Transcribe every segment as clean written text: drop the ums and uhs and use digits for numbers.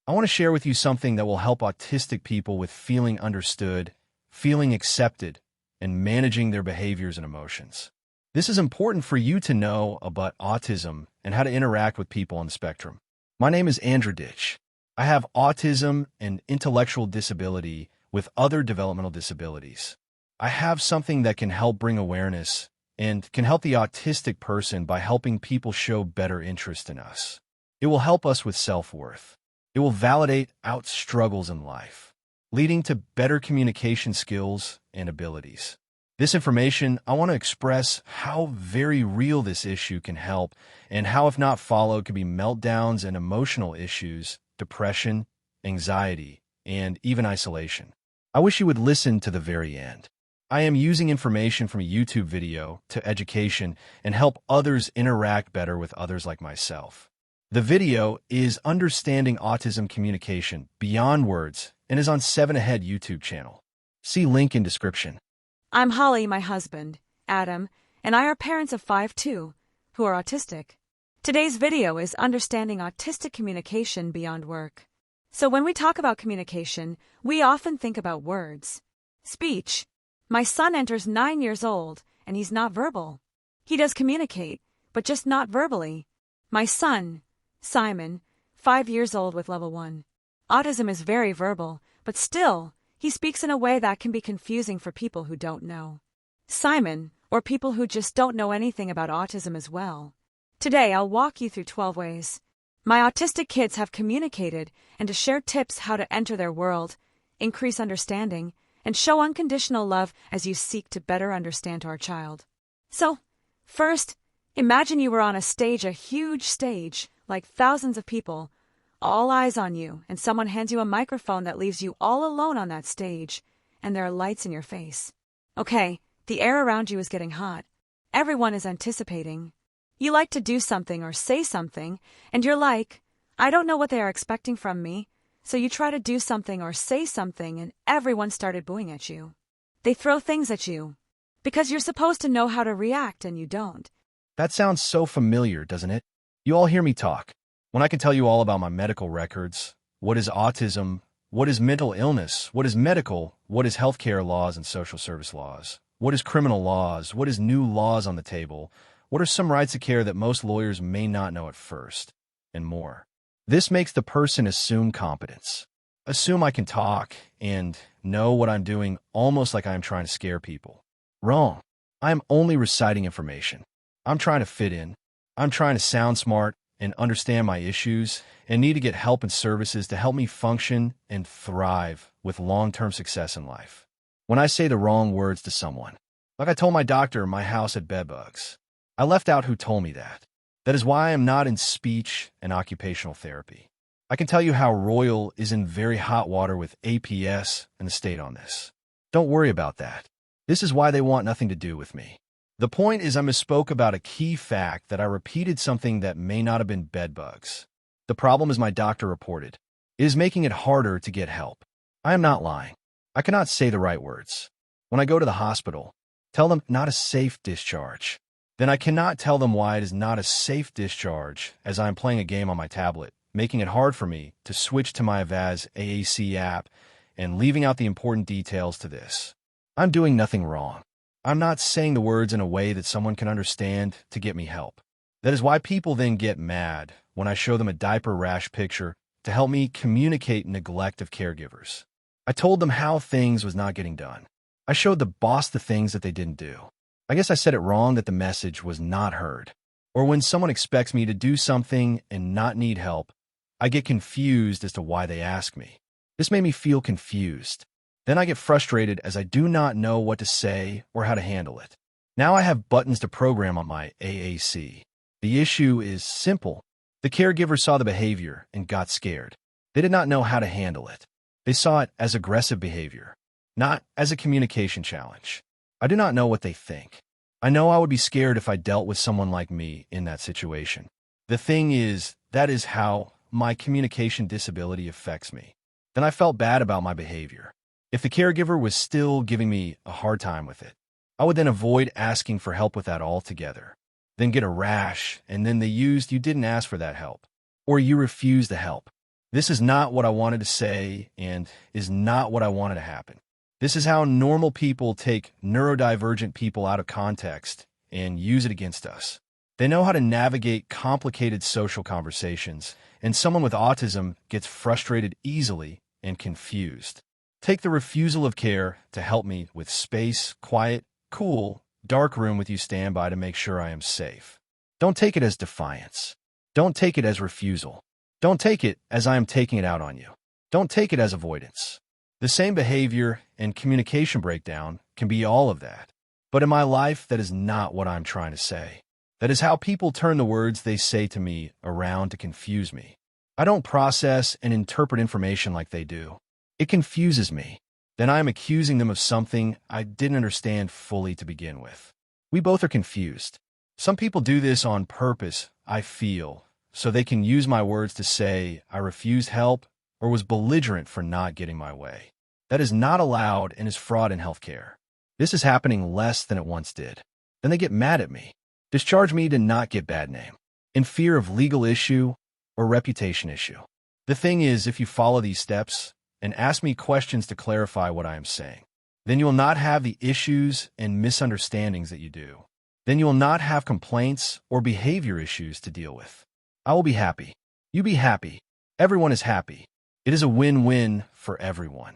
I want to share with you something that will help autistic people with feeling understood, feeling accepted, and managing their behaviors and emotions. This is important for you to know about autism and how to interact with people on the spectrum. My name is Andrew Ditch. I have autism and intellectual disability with other developmental disabilities. I have something that can help bring awareness and can help the autistic person by helping people show better interest in us. It will help us with self-worth. It will validate out struggles in life, leading to better communication skills and abilities. This information, I want to express how very real this issue can help and how, if not followed, could be meltdowns and emotional issues, depression, anxiety, and even isolation. I wish you would listen to the very end. I am using information from a YouTube video to education and help others interact better with others like myself. The video is Understanding Autism Communication Beyond Words and is on 7 Ahead YouTube channel. See link in description. I'm Holly, my husband, Adam, and I are parents of 5 too, who are autistic. Today's video is Understanding Autistic Communication Beyond Work. So when we talk about communication, we often think about words. Speech. My son enters 9 years old, and he's not verbal. He does communicate, but just not verbally. My son, Simon, 5 years old with level 1. Autism is very verbal, but still, he speaks in a way that can be confusing for people who don't know. Simon, or people who just don't know anything about autism as well. Today, I'll walk you through 12 ways my autistic kids have communicated and to share tips how to enter their world, increase understanding, and show unconditional love as you seek to better understand our child. So, first, imagine you were on a stage, a huge stage, like thousands of people, all eyes on you, and someone hands you a microphone that leaves you all alone on that stage, and there are lights in your face. Okay, the air around you is getting hot. Everyone is anticipating. You like to do something or say something, and you're like, I don't know what they are expecting from me, so you try to do something or say something, and everyone started booing at you. They throw things at you, because you're supposed to know how to react and you don't. That sounds so familiar, doesn't it? You all hear me talk. When I can tell you all about my medical records, what is autism, what is mental illness, what is medical, what is healthcare laws and social service laws, what is criminal laws, what is new laws on the table, what are some rights of care that most lawyers may not know at first, and more. This makes the person assume competence, assume I can talk, and know what I'm doing almost like I am trying to scare people. Wrong. I am only reciting information. I'm trying to fit in. I'm trying to sound smart and understand my issues and need to get help and services to help me function and thrive with long-term success in life. When I say the wrong words to someone, like I told my doctor my house had bedbugs, I left out who told me that. That is why I am not in speech and occupational therapy. I can tell you how Royal is in very hot water with APS and the state on this. Don't worry about that. This is why they want nothing to do with me. The point is I misspoke about a key fact that I repeated something that may not have been bedbugs. The problem is my doctor reported. It is making it harder to get help. I am not lying. I cannot say the right words. When I go to the hospital, tell them not a safe discharge. Then I cannot tell them why it is not a safe discharge as I am playing a game on my tablet, making it hard for me to switch to my Avaz AAC app and leaving out the important details to this. I'm doing nothing wrong. I'm not saying the words in a way that someone can understand to get me help. That is why people then get mad when I show them a diaper rash picture to help me communicate neglect of caregivers. I told them how things was not getting done. I showed the boss the things that they didn't do. I guess I said it wrong that the message was not heard. Or when someone expects me to do something and not need help, I get confused as to why they ask me. This made me feel confused. Then I get frustrated as I do not know what to say or how to handle it. Now I have buttons to program on my AAC. The issue is simple. The caregiver saw the behavior and got scared. They did not know how to handle it. They saw it as aggressive behavior, not as a communication challenge. I do not know what they think. I know I would be scared if I dealt with someone like me in that situation. The thing is, that is how my communication disability affects me. Then I felt bad about my behavior. If the caregiver was still giving me a hard time with it, I would then avoid asking for help with that altogether. Then get a rash, and then they used you didn't ask for that help, or you refused the help. This is not what I wanted to say and is not what I wanted to happen. This is how normal people take neurodivergent people out of context and use it against us. They know how to navigate complicated social conversations, and someone with autism gets frustrated easily and confused. Take the refusal of care to help me with space, quiet, cool, dark room with you standby to make sure I am safe. Don't take it as defiance. Don't take it as refusal. Don't take it as I am taking it out on you. Don't take it as avoidance. The same behavior and communication breakdown can be all of that. But in my life, that is not what I'm trying to say. That is how people turn the words they say to me around to confuse me. I don't process and interpret information like they do. It confuses me. Then I am accusing them of something I didn't understand fully to begin with. We both are confused. Some people do this on purpose, I feel, so they can use my words to say I refused help or was belligerent for not getting my way. That is not allowed and is fraud in healthcare. This is happening less than it once did. Then they get mad at me, discharge me to not get bad name, in fear of legal issue or reputation issue. The thing is, if you follow these steps and ask me questions to clarify what I am saying, then you will not have the issues and misunderstandings that you do. Then you will not have complaints or behavior issues to deal with. I will be happy. You be happy. Everyone is happy. It is a win-win for everyone.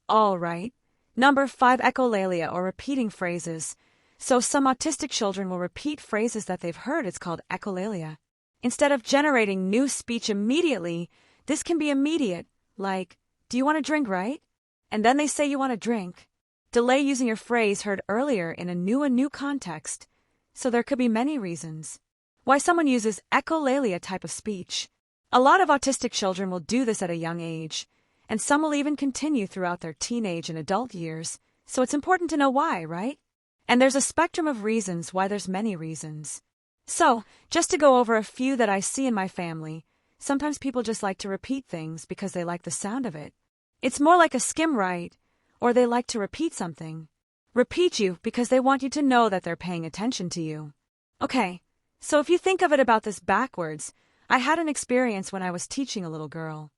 All right. Number 5, echolalia, or repeating phrases. So some autistic children will repeat phrases that they've heard. It's called echolalia. Instead of generating new speech immediately, this can be immediate, like, do you want a drink, right? And then they say you want a drink. Delay using your phrase heard earlier in a new context. So there could be many reasons why someone uses echolalia type of speech. A lot of autistic children will do this at a young age, and some will even continue throughout their teenage and adult years, so it's important to know why, right? And there's a spectrum of reasons why there's many reasons. So, just to go over a few that I see in my family, sometimes people just like to repeat things because they like the sound of it. It's more like a skim write, or they like to repeat something. Repeat you because they want you to know that they're paying attention to you. Okay, so if you think of it about this backwards, I had an experience when I was teaching a little girl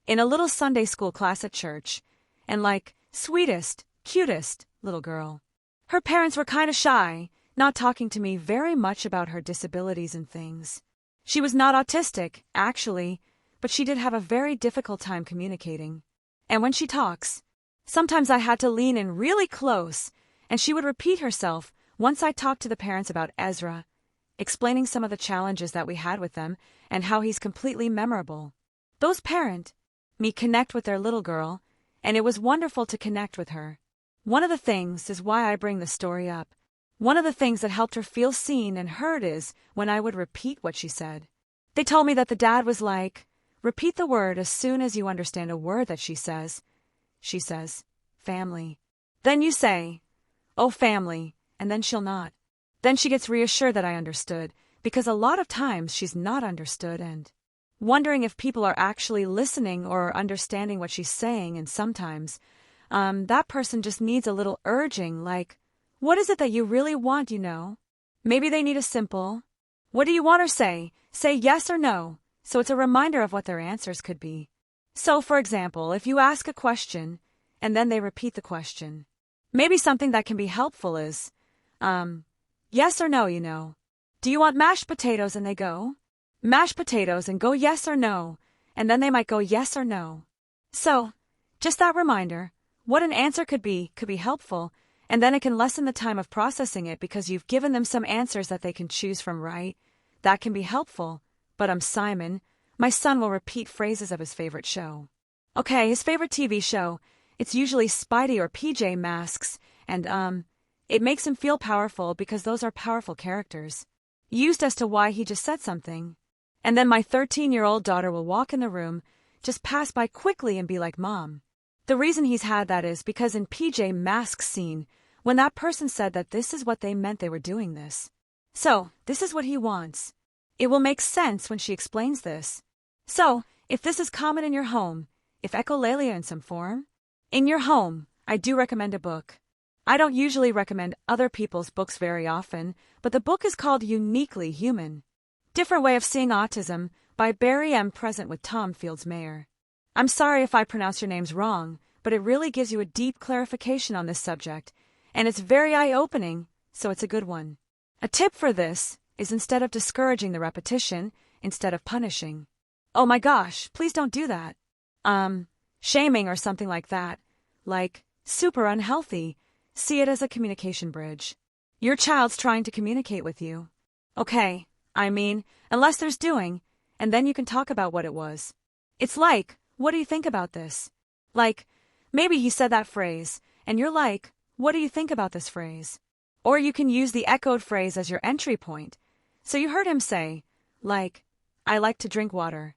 in a little Sunday school class at church, and like, sweetest, cutest little girl. Her parents were kind of shy, not talking to me very much about her disabilities and things. She was not autistic, actually, but she did have a very difficult time communicating. And when she talks, sometimes I had to lean in really close, and she would repeat herself once I talked to the parents about Ezra, explaining some of the challenges that we had with them and how he's completely memorable. Those parent me connect with their little girl, and it was wonderful to connect with her. One of the things is why I bring the story up. One of the things that helped her feel seen and heard is when I would repeat what she said. They told me that the dad was like, repeat the word as soon as you understand a word that she says. She says, family. Then you say, oh, family, and then she'll not. Then she gets reassured that I understood, because a lot of times she's not understood and wondering if people are actually listening or understanding what she's saying, and sometimes that person just needs a little urging, like, what is it that you really want, you know? Maybe they need a simple, what do you want, or say yes or no, so it's a reminder of what their answers could be. So, for example, if you ask a question and then they repeat the question, maybe something that can be helpful is, yes or no, you know. Do you want mashed potatoes? And they go, mashed potatoes, and go yes or no, and then they might go yes or no. So, just that reminder, what an answer could be helpful, and then it can lessen the time of processing it because you've given them some answers that they can choose from, right? That can be helpful. But I'm Simon. My son will repeat phrases of his favorite show. Okay, his favorite TV show. It's usually Spidey or PJ Masks, and it makes him feel powerful because those are powerful characters. Used as to why he just said something. And then my 13-year-old daughter will walk in the room, just pass by quickly and be like, Mom. The reason he's had that is because in PJ Masks scene, when that person said that this is what they meant they were doing this. So, this is what he wants. It will make sense when she explains this. So, if this is common in your home, if echolalia in some form, in your home, I do recommend a book. I don't usually recommend other people's books very often, but the book is called Uniquely Human. Different Way of Seeing Autism by Barry M. Present with Tom Fields Mayer. I'm sorry if I pronounce your names wrong, but it really gives you a deep clarification on this subject, and it's very eye-opening, so it's a good one. A tip for this is instead of discouraging the repetition, instead of punishing. Oh my gosh, please don't do that. Shaming or something like that. Like, super unhealthy. See it as a communication bridge. Your child's trying to communicate with you. Okay, unless there's doing, and then you can talk about what it was. It's like, what do you think about this? Like, maybe he said that phrase, and you're like, what do you think about this phrase? Or you can use the echoed phrase as your entry point. So you heard him say, like, I like to drink water.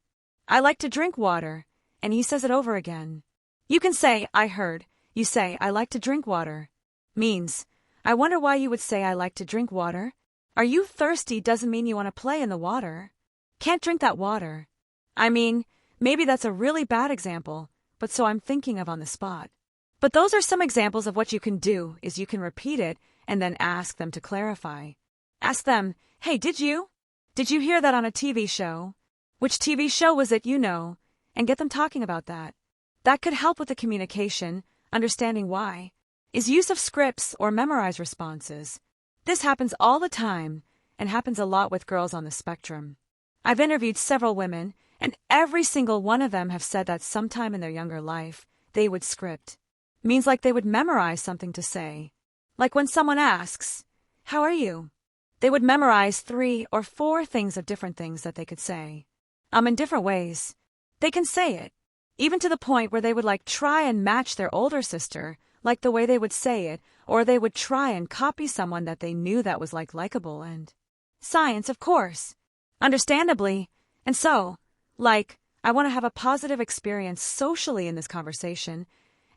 I like to drink water, and he says it over again. You can say, I heard. You say, I like to drink water. Means, I wonder why you would say I like to drink water. Are you thirsty doesn't mean you want to play in the water. Can't drink that water. Maybe that's a really bad example, but so I'm thinking of on the spot. But those are some examples of what you can do is you can repeat it and then ask them to clarify. Ask them, hey, did you hear that on a TV show? Which TV show was it, and get them talking about that. That could help with the communication, understanding why. Is use of scripts or memorized responses. This happens all the time and happens a lot with girls on the spectrum. I've interviewed several women, and every single one of them have said that sometime in their younger life, they would script. Means like they would memorize something to say. Like when someone asks, how are you? They would memorize 3 or 4 things of different things that they could say. In different ways. They can say it, even to the point where they would try and match their older sister, like the way they would say it, or they would try and copy someone that they knew that was likable and science, of course. Understandably. And so, I want to have a positive experience socially in this conversation,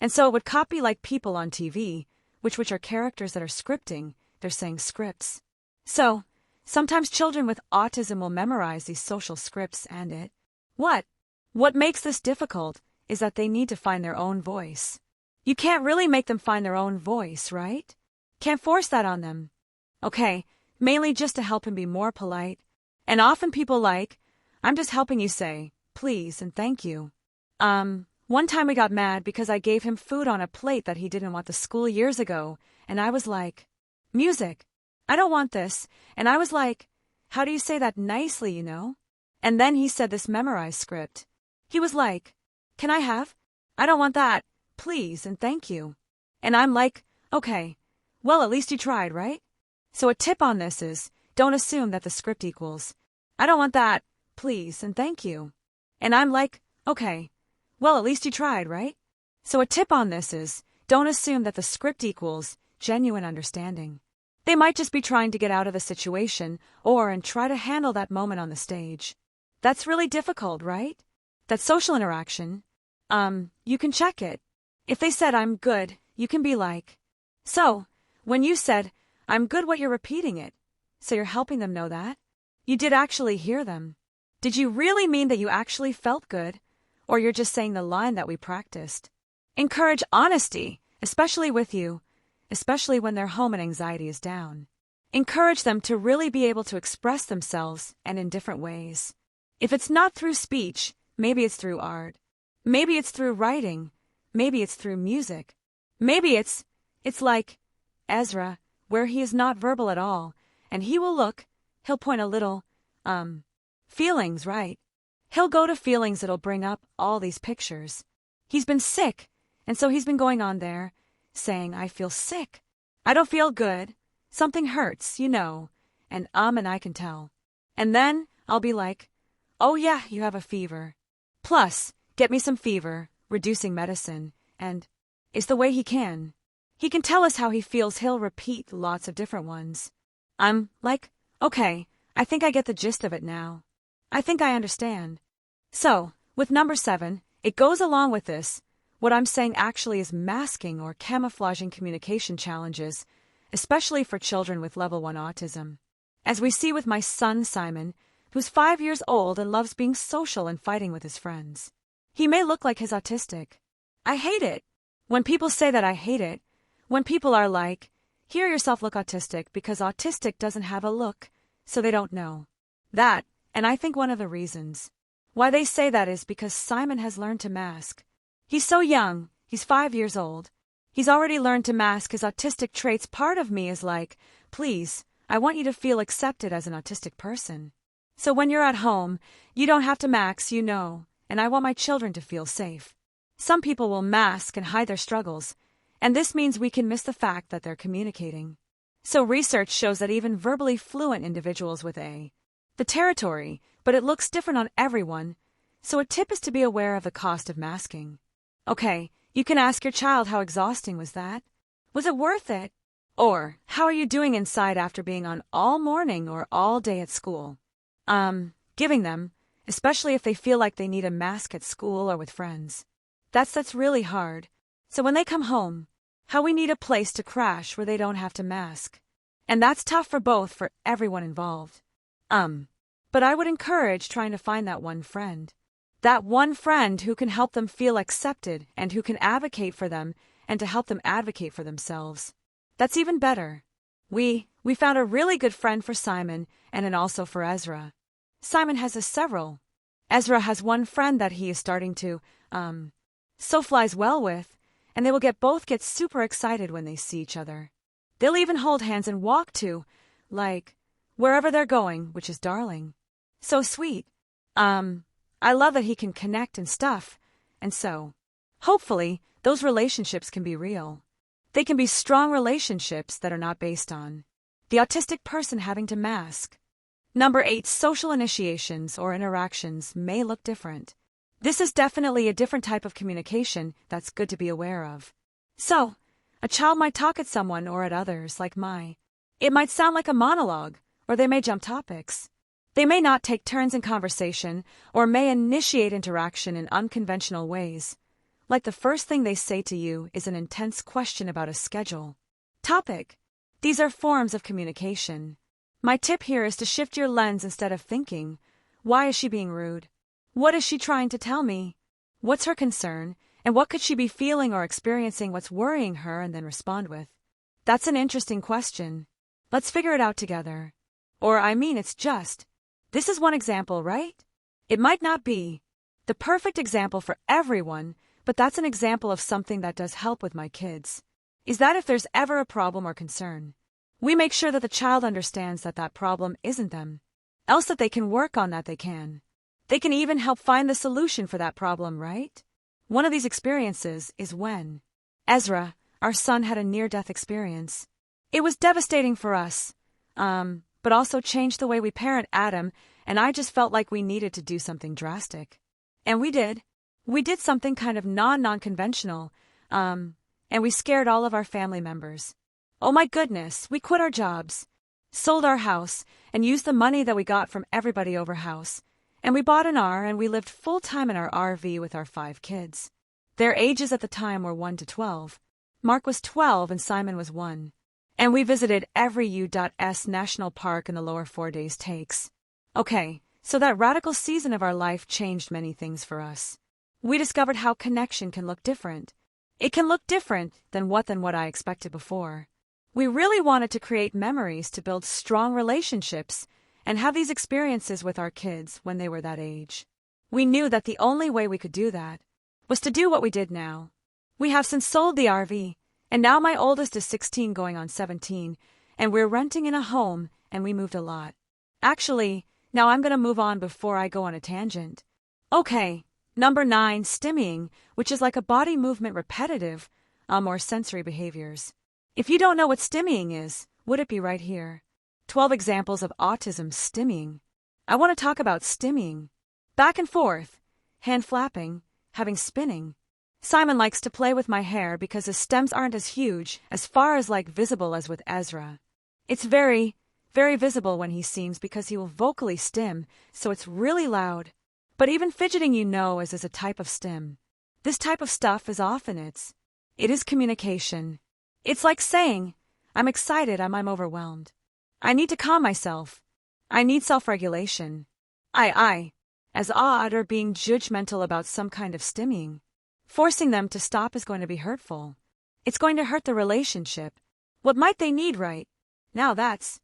and so it would copy people on TV, which are characters that are scripting, they're saying scripts. So, sometimes children with autism will memorize these social scripts and it. What makes this difficult is that they need to find their own voice. You can't really make them find their own voice, right? Can't force that on them. Okay, mainly just to help him be more polite. And often people I'm just helping you say, please and thank you. One time we got mad because I gave him food on a plate that he didn't want the school years ago, and I was like, music. I don't want this. And I was like, how do you say that nicely, And then he said this memorized script. He was like, can I have? I don't want that. Please and thank you. And I'm like, okay, well, at least you tried, right? So a tip on this is, don't assume that the script equals, I don't want that. Please and thank you. And I'm like, okay, well, at least you tried, right? So a tip on this is, don't assume that the script equals genuine understanding. They might just be trying to get out of the situation and try to handle that moment on the stage. That's really difficult, right? That social interaction. You can check it. If they said, I'm good, you can be like, so, when you said, I'm good, what you're repeating it. So you're helping them know that. You did actually hear them. Did you really mean that you actually felt good? Or you're just saying the line that we practiced? Encourage honesty, especially with you. Especially when they're home and anxiety is down. Encourage them to really be able to express themselves and in different ways. If it's not through speech, maybe it's through art. Maybe it's through writing. Maybe it's through music. Maybe it's like Ezra, where he is not verbal at all, and he'll point a little, feelings, right? He'll go to feelings that'll bring up all these pictures. He's been sick, and so he's been going on there, saying, I feel sick. I don't feel good. Something hurts, and I can tell. And then I'll be like, oh yeah, you have a fever. Plus, get me some fever, reducing medicine, and it's the way he can. He can tell us how he feels. He'll repeat lots of different ones. I'm like, okay, I think I get the gist of it now. I think I understand. So, with number 7, it goes along with this. What I'm saying actually is masking or camouflaging communication challenges, especially for children with level 1 autism. As we see with my son Simon, who's 5 years old and loves being social and fighting with his friends. He may look like he's autistic. I hate it. When people say that, I hate it. When people are like, hear yourself look autistic, because autistic doesn't have a look, so they don't know. That, and I think one of the reasons Why they say that is because Simon has learned to mask. He's so young, he's 5 years old. He's already learned to mask his autistic traits. Part of me is like, please, I want you to feel accepted as an autistic person. So when you're at home, you don't have to mask, and I want my children to feel safe. Some people will mask and hide their struggles, and this means we can miss the fact that they're communicating. So research shows that even verbally fluent individuals with the territory, but it looks different on everyone, so a tip is to be aware of the cost of masking. Okay, you can ask your child, how exhausting was that? Was it worth it? Or, how are you doing inside after being on all morning or all day at school? Giving them, especially if they feel like they need a mask at school or with friends. That's really hard. So when they come home, how we need a place to crash where they don't have to mask. And that's tough for everyone involved. But I would encourage trying to find that one friend. That one friend who can help them feel accepted and who can advocate for them and to help them advocate for themselves. That's even better. We found a really good friend for Simon and also for Ezra. Simon has several. Ezra has one friend that he is starting to, flies well with, and they will both get super excited when they see each other. They'll even hold hands and walk to, wherever they're going, which is darling. So sweet. I love that he can connect and stuff, and so, hopefully, those relationships can be real. They can be strong relationships that are not based on the autistic person having to mask. Number 8, social initiations or interactions may look different. This is definitely a different type of communication that's good to be aware of. So, a child might talk at someone or at others it might sound like a monologue, or they may jump topics. They may not take turns in conversation or may initiate interaction in unconventional ways. Like the first thing they say to you is an intense question about a schedule. Topic. These are forms of communication. My tip here is to shift your lens instead of thinking, why is she being rude? What is she trying to tell me? What's her concern? And what could she be feeling or experiencing? What's worrying her? And then respond with, that's an interesting question. Let's figure it out together. Or this is one example, right? It might not be the perfect example for everyone, but that's an example of something that does help with my kids. Is that if there's ever a problem or concern, we make sure that the child understands that problem isn't them, else that they can work on that they can. They can even help find the solution for that problem, right? One of these experiences is when Ezra, our son, had a near-death experience. It was devastating for us, but also changed the way we parent Adam, and I just felt like we needed to do something drastic. And we did. We did something kind of non-conventional, and we scared all of our family members. Oh my goodness, we quit our jobs, sold our house, and used the money that we got from everybody over house. And we bought an R and we lived full-time in our RV with our 5 kids. Their ages at the time were 1 to 12. Mark was 12 and Simon was 1. And we visited every U.S. national park in the lower 4 days takes. Okay, so that radical season of our life changed many things for us. We discovered how connection can look different. It can look different than what I expected before. We really wanted to create memories to build strong relationships and have these experiences with our kids when they were that age. We knew that the only way we could do that was to do what we did now. We have since sold the RV, and now my oldest is 16 going on 17, and we're renting in a home, and we moved a lot. Actually, now I'm going to move on before I go on a tangent. Okay, number 9, stimming, which is like a body movement repetitive, or sensory behaviors. If you don't know what stimming is, would it be right here? 12 examples of autism stimming. I want to talk about stimming. Back and forth, hand flapping, having spinning. Simon likes to play with my hair because his stems aren't as huge, as far as visible as with Ezra. It's very, very visible when he sings because he will vocally stim, so it's really loud. But even fidgeting is a type of stim. This type of stuff is often it is communication. It's like saying, I'm excited, I'm overwhelmed. I need to calm myself. I need self-regulation. As odd or being judgmental about some kind of stimming. Forcing them to stop is going to be hurtful. It's going to hurt the relationship. What might they need right now? That's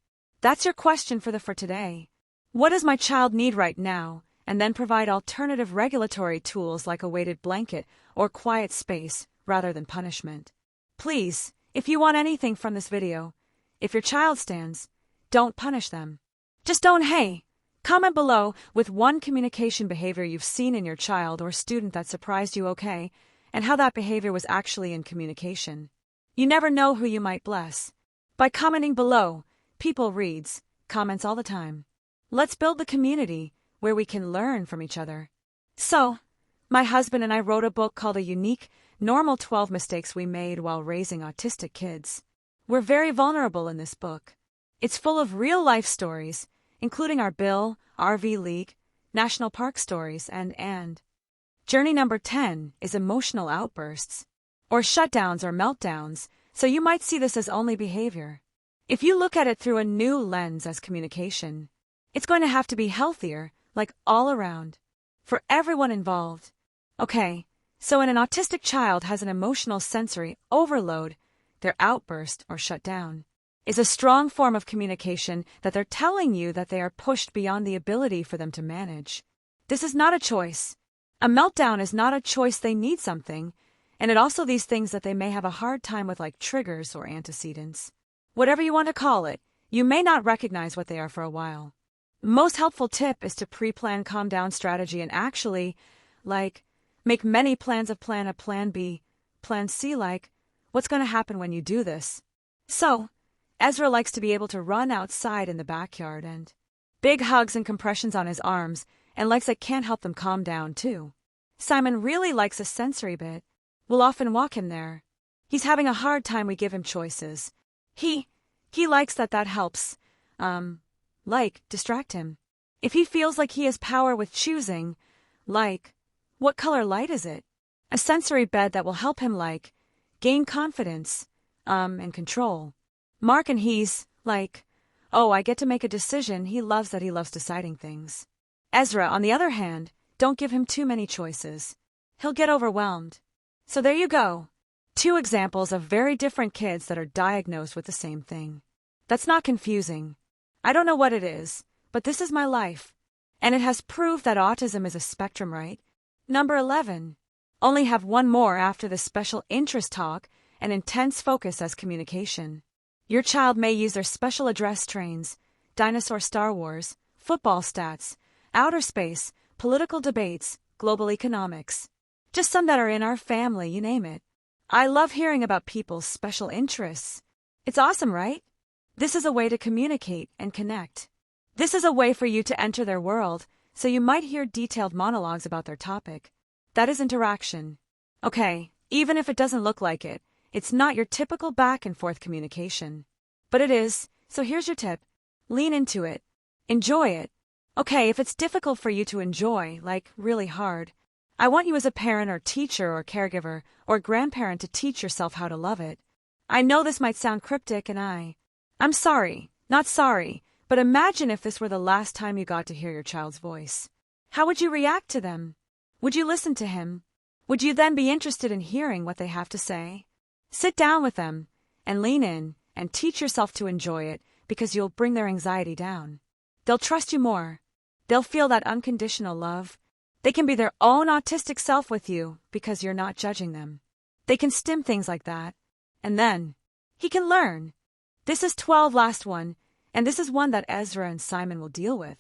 your question for today. What does my child need right now? and then provide alternative regulatory tools like a weighted blanket or quiet space rather than punishment. Please, if you want anything from this video, if your child stands, don't punish them. Just don't. Hey, comment below with one communication behavior you've seen in your child or student that surprised you, okay, and how that behavior was actually in communication. You never know who you might bless. By commenting below, people reads comments all the time. Let's build the community where we can learn from each other. So, my husband and I wrote a book called A Unique, Normal 12 Mistakes We Made While Raising Autistic Kids. We're very vulnerable in this book. It's full of real-life stories, including our Bill, RV League, National Park stories, and Journey number 10 is emotional outbursts, or shutdowns or meltdowns, so you might see this as only behavior. If you look at it through a new lens as communication, it's going to have to be healthier, like all around, for everyone involved. Okay, so when an autistic child has an emotional sensory overload, their outburst or shutdown is a strong form of communication that they're telling you that they are pushed beyond the ability for them to manage. This is not a choice. A meltdown is not a choice. They need something, and it also these things that they may have a hard time with, like triggers or antecedents. Whatever you want to call it, you may not recognize what they are for a while. Most helpful tip is to pre-plan calm down strategy and actually, make many plans of plan A, plan B, plan C, what's going to happen when you do this. So, Ezra likes to be able to run outside in the backyard and big hugs and compressions on his arms, and likes I can't help them calm down too. Simon really likes a sensory bit. We'll often walk him there. He's having a hard time. We give him choices. He likes that helps, distract him. If he feels like he has power with choosing, what color light is it? A sensory bed that will help him, gain confidence, and control. Mark and he's, oh, I get to make a decision. He loves that he loves deciding things. Ezra, on the other hand, don't give him too many choices. He'll get overwhelmed. So there you go. 2 examples of very different kids that are diagnosed with the same thing. That's not confusing. I don't know what it is, but this is my life. And it has proved that autism is a spectrum, right? Number 11. Only have one more after the special interest talk and intense focus as communication. Your child may use their special address trains, dinosaur Star Wars, football stats, outer space, political debates, global economics. Just some that are in our family, you name it. I love hearing about people's special interests. It's awesome, right? This is a way to communicate and connect. This is a way for you to enter their world, so you might hear detailed monologues about their topic. That is interaction. Okay, even if it doesn't look like it, it's not your typical back and forth communication. But it is, so here's your tip. Lean into it. Enjoy it. Okay, if it's difficult for you to enjoy, really hard, I want you as a parent or teacher or caregiver or grandparent to teach yourself how to love it. I know this might sound cryptic and I'm sorry, not sorry, but imagine if this were the last time you got to hear your child's voice. How would you react to them? Would you listen to him? Would you then be interested in hearing what they have to say? Sit down with them and lean in and teach yourself to enjoy it because you'll bring their anxiety down. They'll trust you more. They'll feel that unconditional love. They can be their own autistic self with you because you're not judging them. They can stim things like that. And then, he can learn. This is 12, last one, and this is one that Ezra and Simon will deal with.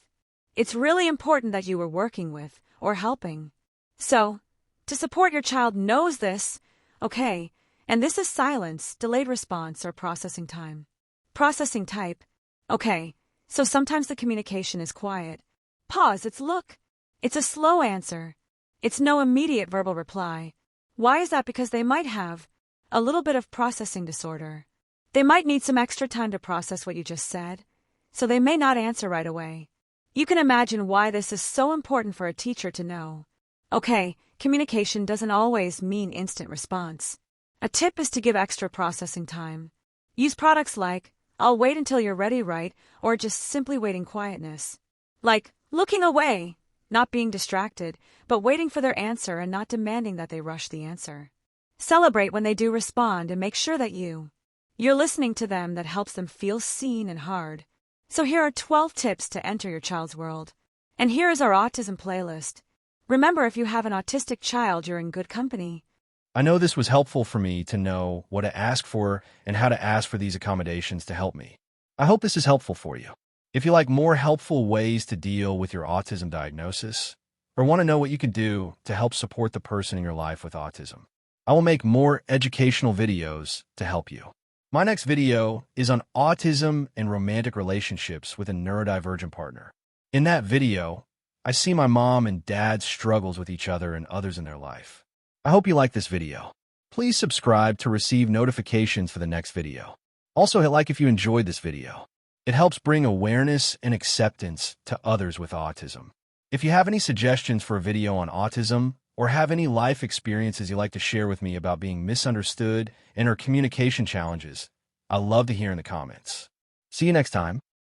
It's really important that you were working with or helping. So, to support your child knows this, okay, and this is silence, delayed response, or processing time. Processing type. Okay, so sometimes the communication is quiet. Pause, it's look. It's a slow answer. It's no immediate verbal reply. Why is that? Because they might have a little bit of processing disorder. They might need some extra time to process what you just said, so they may not answer right away. You can imagine why this is so important for a teacher to know. Okay, communication doesn't always mean instant response. A tip is to give extra processing time. Use products like, I'll wait until you're ready, right? Or just simply waiting quietness. Like, looking away, not being distracted, but waiting for their answer and not demanding that they rush the answer. Celebrate when they do respond and make sure that you're listening to them. That helps them feel seen and heard. So here are 12 tips to enter your child's world. And here is our autism playlist. Remember, if you have an autistic child, you're in good company. I know this was helpful for me to know what to ask for and how to ask for these accommodations to help me. I hope this is helpful for you. If you like more helpful ways to deal with your autism diagnosis, or want to know what you can do to help support the person in your life with autism, I will make more educational videos to help you. My next video is on autism and romantic relationships with a neurodivergent partner. In that video, I see my mom and dad's struggles with each other and others in their life. I hope you like this video. Please subscribe to receive notifications for the next video. Also hit like if you enjoyed this video. It helps bring awareness and acceptance to others with autism. If you have any suggestions for a video on autism, or have any life experiences you'd like to share with me about being misunderstood and or communication challenges, I'd love to hear in the comments. See you next time.